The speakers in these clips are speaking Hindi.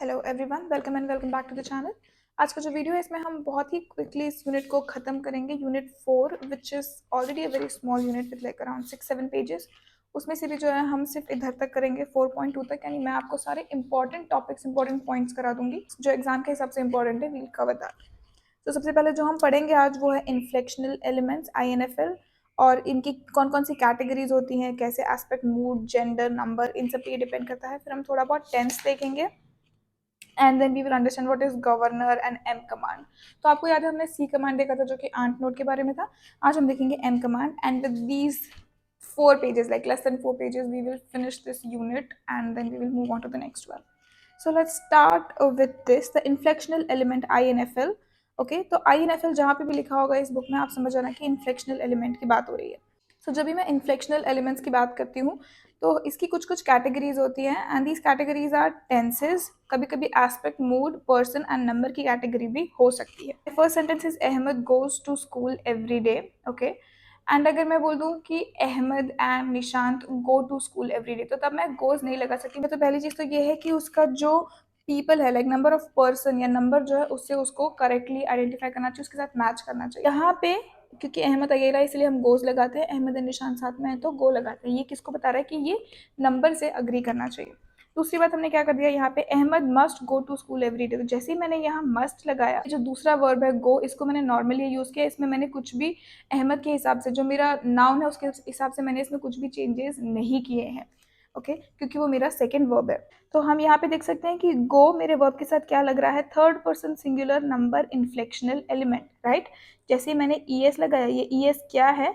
Hello everyone, welcome and welcome back to the channel. आज का जो वीडियो है इसमें हम बहुत ही क्विकली इस यूनिट को ख़त्म करेंगे। Unit 4 which is already a very small unit with like around 6-7 pages. उसमें से भी जो है हम सिर्फ इधर तक करेंगे 4.2 तक, यानी मैं आपको सारे इंपॉर्टेंट टॉपिक्स इंपॉर्टेंट पॉइंट्स करा दूंगी जो एग्जाम के हिसाब से इंपॉर्टेंट है। We'll cover that. तो सबसे पहले जो हम पढ़ेंगे आज वो है इन्फ्लेक्शनल एलिमेंट्स INFL, और इनकी कौन कौन सी कैटेगरीज होती हैं, कैसे एस्पेक्ट, मूड, जेंडर, नंबर, इन सब पे डिपेंड करता है। फिर हम थोड़ा बहुत टेंस देखेंगे and then we will understand what is governor and M command. तो आपको याद है हमने सी कमांड देखा था जो कि आंट नोट के बारे में था। आज हम देखेंगे M command and with these 4 pages, like less than 4 pages, we will finish this unit and then we will move on to the next one. So let's start with this, the inflectional element INFL. Okay, तो INFL जहाँ पे भी लिखा होगा इस बुक में आप समझ जाना कि इन्फ्लेक्शनल एलिमेंट की बात हो रही है। सो जब भी मैं इन्फ्लेक्शनल एलिमेंट्स की बात करती हूँ तो इसकी कुछ कुछ कैटेगरीज होती हैं and these categories are tenses, कभी कभी aspect, mood, person and number की कैटेगरी भी हो सकती है। First sentence is Ahmed goes to school every day. Okay, and अगर मैं बोल दूँ कि Ahmed and Nishant go to school every day, तो तब मैं गोज नहीं लगा सकती। तो पहली चीज़ तो ये है कि उसका जो पीपल है, लाइक नंबर ऑफ पर्सन या नंबर जो है उससे उसको करेक्टली आइडेंटिफाई करना चाहिए, उसके साथ मैच करना चाहिए। यहाँ पे क्योंकि अहमद अकेला है इसलिए हम गोज लगाते हैं, अहमद एंड निशान साथ में है तो गो लगाते हैं। ये किसको बता रहा है कि ये नंबर से अग्री करना चाहिए। दूसरी बात हमने क्या कर दिया, यहाँ पे Ahmed must go to school every day. तो जैसे ही मैंने यहाँ मस्ट लगाया, जो दूसरा वर्ब है गो, इसको मैंने नॉर्मली यूज़ किया। इसमें मैंने कुछ भी अहमद के हिसाब से, जो मेरा नाउन है उसके हिसाब से मैंने इसमें कुछ भी चेंजेस नहीं किए हैं। ओके, क्योंकि वो मेरा सेकेंड वर्ब है। तो हम यहाँ पे देख सकते हैं कि गो मेरे वर्ब के साथ क्या लग रहा है, third person singular number inflectional element, right. जैसे ही मैंने ES लगाया, ये ES क्या है,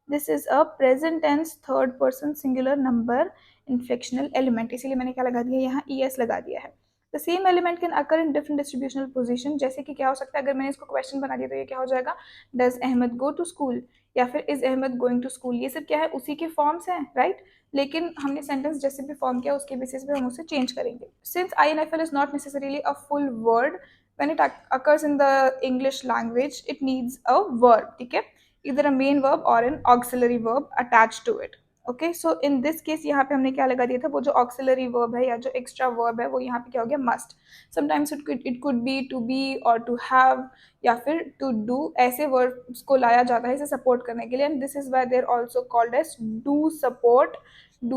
this is a present tense third person singular number inflectional element, इसीलिए मैंने क्या लगा दिया, यहाँ ES लगा दिया है। The same element can occur in different distributional position. जैसे कि क्या हो सकता है, अगर मैंने इसको क्वेश्चन बना दिया तो ये क्या हो जाएगा, does Ahmed go to school, या फिर is Ahmed going to school. ये सब क्या है, उसी के फॉर्म्स हैं, राइट। लेकिन हमने सेंटेंस जैसे भी फॉर्म किया उसके बेसिस पे हम उसे चेंज करेंगे। Since INFL is not necessarily a full word, when it occurs in the English language, it needs a verb, ठीक है, either a main verb or an auxiliary verb attached to it. Okay, so in this case यहाँ पे हमने क्या लगा दिया था, वो जो ऑक्सिलरी वर्ब है या जो एक्स्ट्रा वर्ब है वो यहाँ पे क्या हो गया, must. Sometimes it could be to be और टू हैव या फिर टू डू, ऐसे वर्ब्स को लाया जाता है इसे सपोर्ट करने के लिए, and this is why they are also called as do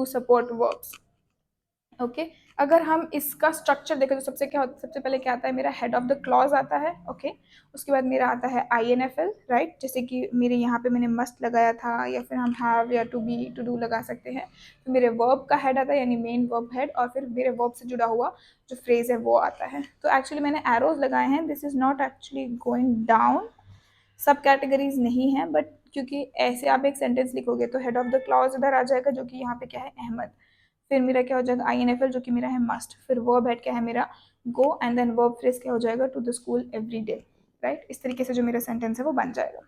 support verbs. Okay, अगर हम इसका स्ट्रक्चर देखें तो सबसे पहले क्या आता है, मेरा हेड ऑफ द क्लॉज आता है। ओके, उसके बाद मेरा आता है INFL, राइट। जैसे कि मेरे यहाँ पे मैंने मस्ट लगाया था, या फिर हम हैव या टू बी, टू डू लगा सकते हैं। तो मेरे वर्ब का हेड आता है, यानी मेन वर्ब हेड, और फिर मेरे वर्ब से जुड़ा हुआ जो फ्रेज है वो आता है। तो एक्चुअली मैंने एरोज लगाए हैं, this is not actually going down, सब कैटेगरीज नहीं है, बट क्योंकि ऐसे आप एक सेंटेंस लिखोगे तो हेड ऑफ द क्लॉज इधर आ जाएगा, जो कि यहाँ पे क्या है, अहमद। फिर मेरा क्या हो जाएगा, INFL जो कि मेरा है मस्ट, फिर वर्ब हेड क्या है मेरा, go, and then verb phrase क्या हो जाएगा, to the school every day, right. इस तरीके से जो मेरा सेंटेंस है वो बन जाएगा।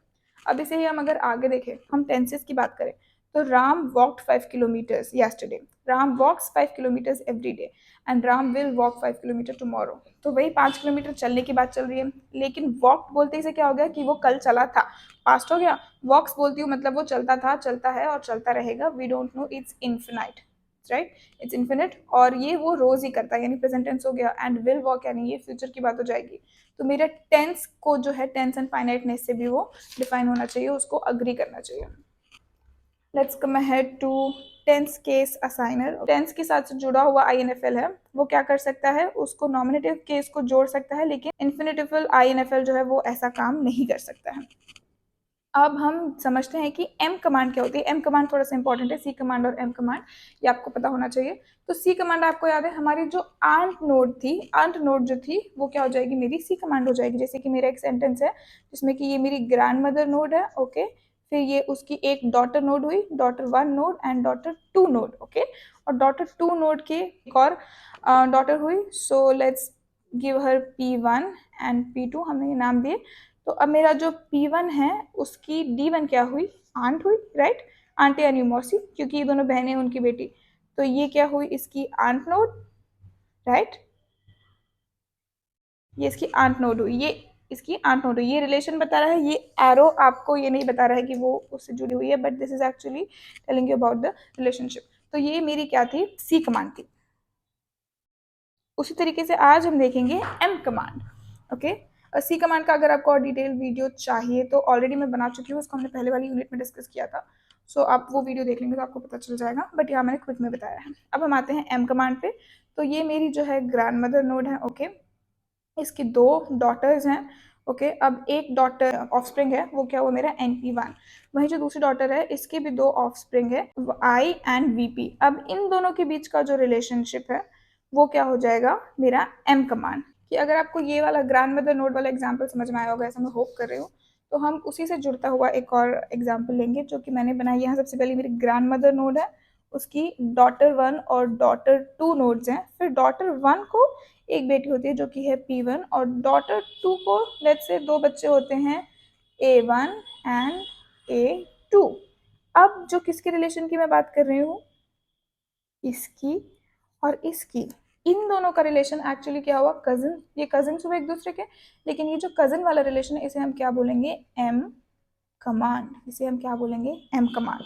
अब इसे ही हम अगर आगे देखें, हम टेंसेस की बात करें, तो Ram walked 5 kilometres yesterday, Ram walks 5 kilometres every day, and Ram will walk 5 kilometre tomorrow. तो वही 5 किलोमीटर चलने की बात चल रही है, लेकिन वॉक बोलते ही से क्या हो गया कि वो कल चला था, पास्ट हो गया। वॉक्स बोलती हूँ मतलब वो चलता था, चलता है और चलता रहेगा। We don't know, it's infinite, right, it's infinite, और ये वो रोज ही करता है, यानी प्रेजेंट टेंस हो गया। एंड विल वॉक यानी ये फ्यूचर की बात हो जाएगी। तो मेरा टेंस को जो है, टेंस एंड फाइनाइटनेस से भी वो डिफाइन होना चाहिए, उसको अग्री करना चाहिए। Let's come ahead to tense case assigner. Tense के साथ जुड़ा हुआ INFL है, वो क्या कर सकता है, उसको नॉमिनेटिव केस को जोड़ सकता है, लेकिन इन्फिनिटिव INFL जो है वो ऐसा काम नहीं कर सकता है। अब हम समझते हैं कि एम कमांड क्या होती है। एम कमांड थोड़ा सा इंपॉर्टेंट है, सी कमांड और एम कमांड, ये आपको पता होना चाहिए। तो सी कमांड आपको याद है, हमारी जो आंट नोड थी, आंट नोड जो थी वो क्या हो जाएगी, मेरी सी कमांड हो जाएगी। जैसे कि मेरा एक सेंटेंस है जिसमें कि ये मेरी ग्रैंड मदर नोड है, ओके, फिर ये उसकी एक डॉटर नोड हुई, daughter 1 node and daughter 2 node, okay, और डॉटर 2 नोड की एक और डॉटर हुई। So let's give her P1 and P2, हमने ये नाम दिए। तो अब मेरा जो P1 है उसकी D1 क्या हुई, आंट हुई, राइट, आंटी यानी मौसी, क्योंकि ये दोनों बहनें उनकी बेटी। तो ये क्या हुई, इसकी आंट नोड, राइट, ये इसकी आंट नोड हुई, ये इसकी आंट नोड हुई। ये रिलेशन बता रहा है, ये एरो आपको ये नहीं बता रहा है कि वो उससे जुड़ी हुई है, but this is actually telling you about the relationship. तो ये मेरी क्या थी, सी कमांड थी। उसी तरीके से आज हम देखेंगे एम कमांड। ओके, सी कमांड का अगर आपको और डिटेल वीडियो चाहिए तो ऑलरेडी मैं बना चुकी हूँ, उसको हमने पहले वाली यूनिट में डिस्कस किया था। सो आप वो वीडियो देख लेंगे तो आपको पता चल जाएगा, बट यहाँ मैंने क्विक में बताया है। अब हम आते हैं एम कमांड पे। तो ये मेरी जो है ग्रैंड मदर नोड है। ओके, इसकी 2 डॉटर्स हैं। ओके, अब एक डॉटर ऑफस्प्रिंग है, वो क्या, वो मेरा NP1। वहीं जो दूसरी डॉटर है इसके भी 2 ऑफस्प्रिंग है, I एंड VP। अब इन दोनों के बीच का जो रिलेशनशिप है वो क्या हो जाएगा, मेरा M कमांड। कि अगर आपको ये वाला ग्रैंड मदर नोड वाला एग्जाम्पल समझ में आया होगा, ऐसा मैं होप कर रही हूँ, तो हम उसी से जुड़ता हुआ एक और एग्जाम्पल लेंगे जो कि मैंने बनाई। यहाँ सबसे पहले मेरी ग्रैंड मदर नोड है, उसकी डॉटर 1 और डॉटर 2 नोड्स हैं। फिर डॉटर 1 को एक बेटी होती है जो कि है P1, और डॉटर 2 को लेट्स से 2 बच्चे होते हैं A1 एंड A2। अब जो किसके रिलेशन की मैं बात कर रही हूँ, इसकी और इसकी, इन दोनों का रिलेशन एक्चुअली क्या हुआ, कजन। ये कजन हुए एक दूसरे के, लेकिन ये जो कजन वाला रिलेशन है इसे हम क्या बोलेंगे, एम कमांड। इसे हम क्या बोलेंगे, M command.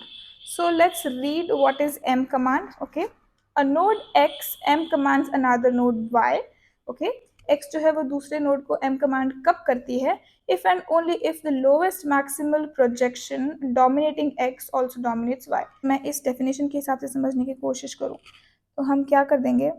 So let's read what is M command. Okay, a node x m commands another node y। Okay, x जो है वो दूसरे नोड को m कमांड कब करती है, if and only if the lowest maximal projection dominating x also dominates y। मैं इस डेफिनेशन के हिसाब से समझने की कोशिश करूं तो हम क्या कर देंगे,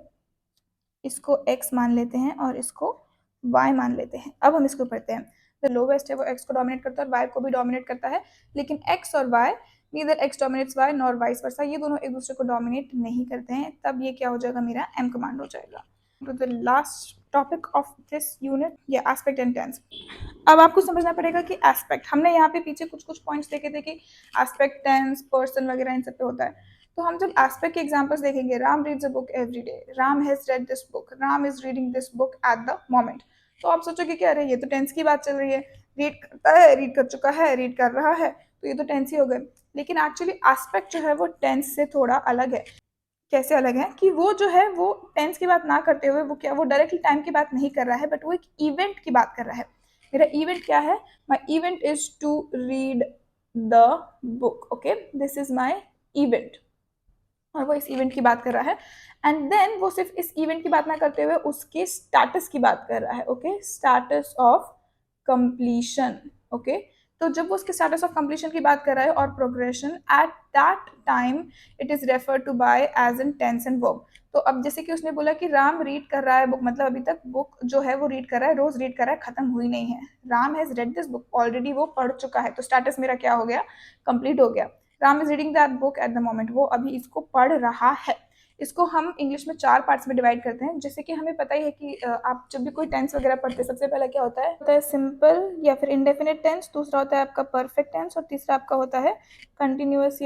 इसको x मान लेते हैं और इसको y मान लेते हैं। अब हम इसको पढ़ते हैं। जो लोवेस्ट है वो x को डोमिनेट करता है और y को भी डोमिनेट करता है, लेकिन x और y, neither x dominates y nor vice versa, ये दोनों एक दूसरे को डोमिनेट नहीं करते हैं। तब ये क्या हो जाएगा, मेरा m कमांड हो जाएगा। तो the last topic of this unit, ये एस्पेक्ट एंड टेंस। अब आपको समझना पड़ेगा कि एस्पेक्ट, हमने यहाँ पे पीछे कुछ कुछ पॉइंट्स देखे थे कि एस्पेक्ट, टेंस, पर्सन वगैरह इन सब पे होता है। तो हम जब एस्पेक्ट के एग्जांपल्स देखेंगे, Ram reads a book every day, Ram has read this book, Ram is reading this book at the moment. तो आप सोचोगे कि अरे ये तो टेंस की बात चल रही है, रीड करता है, रीड कर चुका है, रीड कर रहा है, तो ये तो टेंस ही हो गए। लेकिन एक्चुअली एस्पेक्ट जो है वो टेंस से थोड़ा अलग है। कैसे अलग है कि वो जो है वो टेंस की बात ना करते हुए वो क्या, वो डायरेक्टली टाइम की बात नहीं कर रहा है, बट वो एक इवेंट की बात कर रहा है। मेरा इवेंट क्या है, my event is to read the book. Okay, this is my event, और वो इस इवेंट की बात कर रहा है। एंड देन वो सिर्फ इस इवेंट की बात ना करते हुए उसके स्टेटस की बात कर रहा है। Okay, status of completion. Okay, तो जब वो उसके स्टेटस ऑफ कंप्लीशन की बात कर रहा है और progression, at that time it is refer to by as in tense and verb. तो अब जैसे कि उसने बोला कि राम रीड कर रहा है बुक, मतलब अभी तक बुक जो है वो रीड कर रहा है, रोज रीड कर रहा है, खत्म हुई नहीं है। Ram has read this book, already वो पढ़ चुका है, तो स्टेटस मेरा क्या हो गया, कंप्लीट हो गया। Ram is reading that book at the moment, वो अभी इसको पढ़ रहा है। इसको हम इंग्लिश में 4 पार्ट्स में डिवाइड करते हैं। जैसे कि हमें पता ही है कि आप जब भी कोई टेंस वगैरह पढ़ते हैं, सबसे पहला क्या होता है सिंपल या फिर इंडेफिनिट टेंस, दूसरा होता है आपका परफेक्ट टेंस, और तीसरा आपका होता है कंटिन्यूअस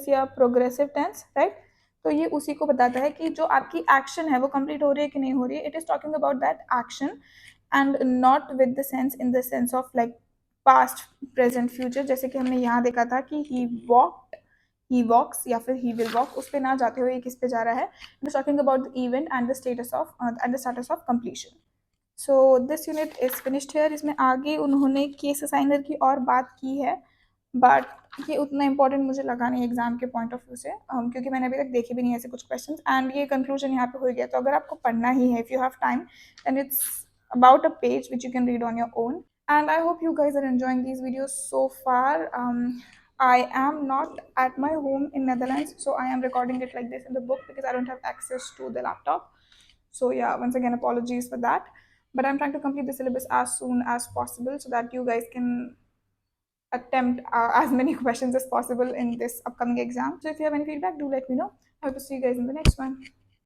या प्रोग्रेसिव टेंस, राइट। तो ये उसी को बताता है कि जो आपकी एक्शन है वो कंप्लीट हो रही है कि नहीं हो रही है। It is talking about that action and not with the sense, in the sense of like past, present, future. जैसे कि हमने यहाँ देखा था कि ही वॉक्ड, ही वॉक्स या फिर ही विल वॉक, उस पे ना जाते हुए किस पे जा रहा है, it is talking about the event and the status of completion. So this unit is finished here. इसमें आगे उन्होंने केस असाइनर की और बात की है, बट ये उतना इंपॉर्टेंट मुझे लगा नहीं एग्जाम के पॉइंट ऑफ व्यू से, क्योंकि मैंने अभी तक देखे भी नहीं ऐसे कुछ क्वेश्चंस, एंड ये कंक्लूजन यहाँ पे हो गया। तो अगर आपको पढ़ना ही है, if you have time, then it's about a page which you can read on your own. And I hope you guys are enjoying these videos so far. I am not at my home in Netherlands, so I am recording it like this in the book because I don't have access to the laptop. So yeah, once again apologies for that, but I'm trying to complete the syllabus as soon as possible so that you guys can attempt as many questions as possible in this upcoming exam. So if you have any feedback, do let me know. I hope to see you guys in the next one.